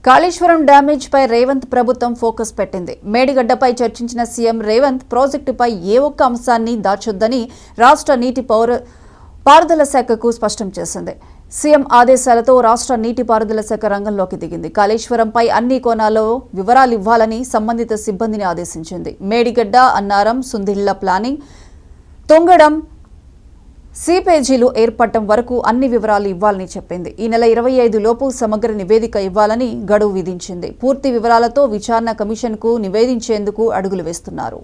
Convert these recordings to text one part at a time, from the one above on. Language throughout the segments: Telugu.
కాళేశ్వరం డ్యామేజ్ పై రేవంత్ ప్రభుత్వం ఫోకస్ పెట్టింది. మేడిగడ్డపై చర్చించిన సీఎం రేవంత్ ప్రాజెక్టుపై ఏ ఒక్క అంశాన్ని దాచొద్దని రాష్ట్ర నీటిపారుదల శాఖకు స్పష్టం చేసింది. సీఎం ఆదేశాలతో రాష్ట్ర నీటిపారుదల శాఖ రంగంలోకి దిగింది. కాళేశ్వరంపై అన్ని కోణాల్లో వివరాలు ఇవ్వాలని సంబంధిత సిబ్బందిని ఆదేశించింది. మేడిగడ్డ, అన్నారం, సుందిళ్ల ప్లానింగ్, తొంగడం, సీపేజీలు ఏర్పడటం వరకు అన్ని వివరాలు ఇవ్వాలని చెప్పింది. ఈ నెల 25 లోపు సమగ్ర నివేదిక ఇవ్వాలని గడువు విధించింది. పూర్తి వివరాలతో విచారణ కమిషన్కు నివేదించేందుకు అడుగులు వేస్తున్నారు.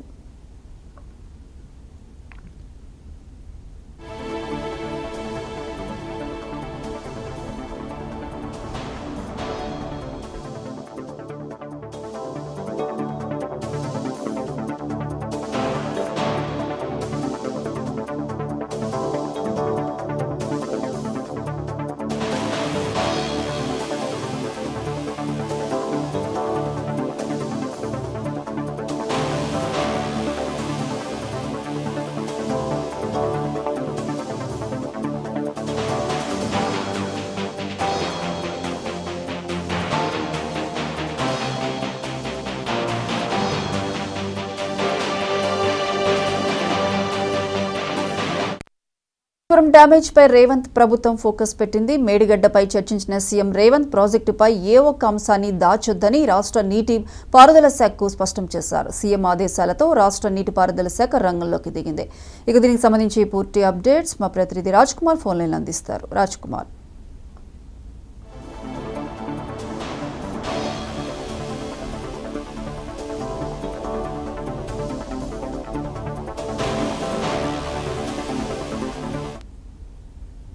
డ్యామేజ్ పై రేవంత్ ప్రభుత్వం ఫోకస్ పెట్టింది. మేడిగడ్డపై చర్చించిన సీఎం రేవంత్ ప్రాజెక్టుపై ఏ ఒక్క అంశాన్ని దాచొద్దని రాష్ట్ర నీటి పారుదల శాఖకు స్పష్టం చేశారు. సీఎం ఆదేశాలతో రాష్ట్ర నీటిపారుదల శాఖ రంగంలోకి దిగింది. ఇక దీనికి సంబంధించి పూర్తి అప్డేట్స్ మా ప్రతినిధి రాజ్ కుమార్ ఫోన్ లైన్ అందిస్తారు. రాజ్ కుమార్,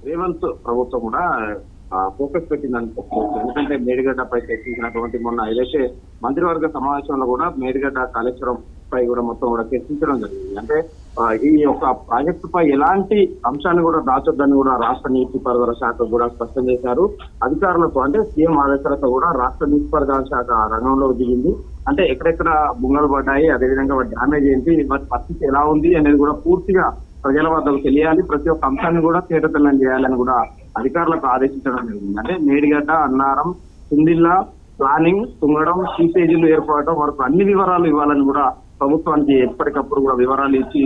రేవంత్ ప్రభుత్వం కూడా ఫోకస్ పెట్టిందని చెప్పుకోవచ్చు. ఎందుకంటే మేడిగడ్డపై చర్చించినటువంటి మొన్న ఏదైతే మంత్రివర్గ సమావేశంలో కూడా మేడిగడ్డ కాళేశ్వరం పై కూడా మొత్తం కూడా చర్చించడం జరిగింది. అంటే ఈ యొక్క ప్రాజెక్టు పై ఎలాంటి అంశాన్ని కూడా దాచొద్దని కూడా రాష్ట్ర నీటిపారుదల శాఖ కూడా స్పష్టం చేశారు. అధికారులతో అంటే సీఎం ఆదేశాలతో కూడా రాష్ట్ర నీటిపారుదల శాఖ రంగంలో దిగింది. అంటే ఎక్కడెక్కడ బుంగలు పడ్డాయి, అదేవిధంగా డ్యామేజ్ ఏంటి, వాటి పరిస్థితి ఎలా ఉంది అనేది కూడా పూర్తిగా ప్రజల వద్దకు తెలియాలి. ప్రతి ఒక్క అంశాన్ని కూడా తేటతెల్లం చేయాలని కూడా అధికారులకు ఆదేశించడం జరిగింది. అంటే మేడిగడ్డ, అన్నారం, సుందిళ్ల ప్లానింగ్, తుంగడం, సీపేజీలు ఏర్పడటం వరకు అన్ని వివరాలు ఇవ్వాలని కూడా ప్రభుత్వానికి ఎప్పటికప్పుడు కూడా వివరాలు ఇచ్చి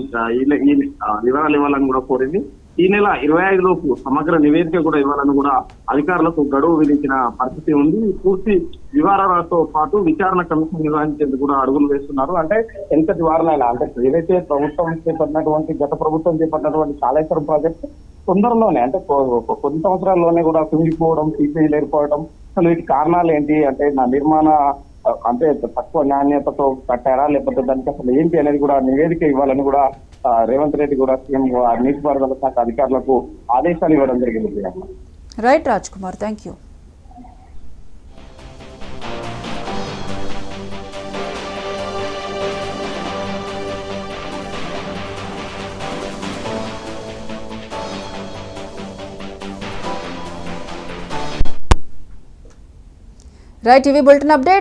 వివరాలు ఇవ్వాలని కూడా కోరింది. ఈ నెల 25 లోపు సమగ్ర నివేదిక కూడా ఇవ్వాలని కూడా అధికారులకు గడువు విధించిన పరిస్థితి ఉంది. పూర్తి వివరాలతో పాటు విచారణ కమిషన్ నిర్వహించేందుకు కూడా అడుగులు వేస్తున్నారు. అంటే ఎంతటి వారనైనా అంటే ఏదైతే ప్రభుత్వం చేపట్టినటువంటి గత ప్రభుత్వం చేపట్టినటువంటి కాళేశ్వరం ప్రాజెక్టు తొందరలోనే అంటే కొన్ని సంవత్సరాల్లోనే కూడా కుంగిపోవడం, సీపీలు ఏర్పడడం, అసలు వీటి కారణాలు ఏంటి, అంటే నా నిర్మాణ అంటే తక్కువ నాణ్యతతో కట్టారా లేకపోతే దానికి అసలు ఏంటి అనేది కూడా నివేదిక ఇవ్వాలని కూడా రేవంత్ రెడ్డి కూడా సీఎం నీటిపారుదల శాఖ అధికారులకు ఆదేశాలు ఇవ్వడం జరిగింది. Right Raj Kumar, thank you. Right, TV bulletin update.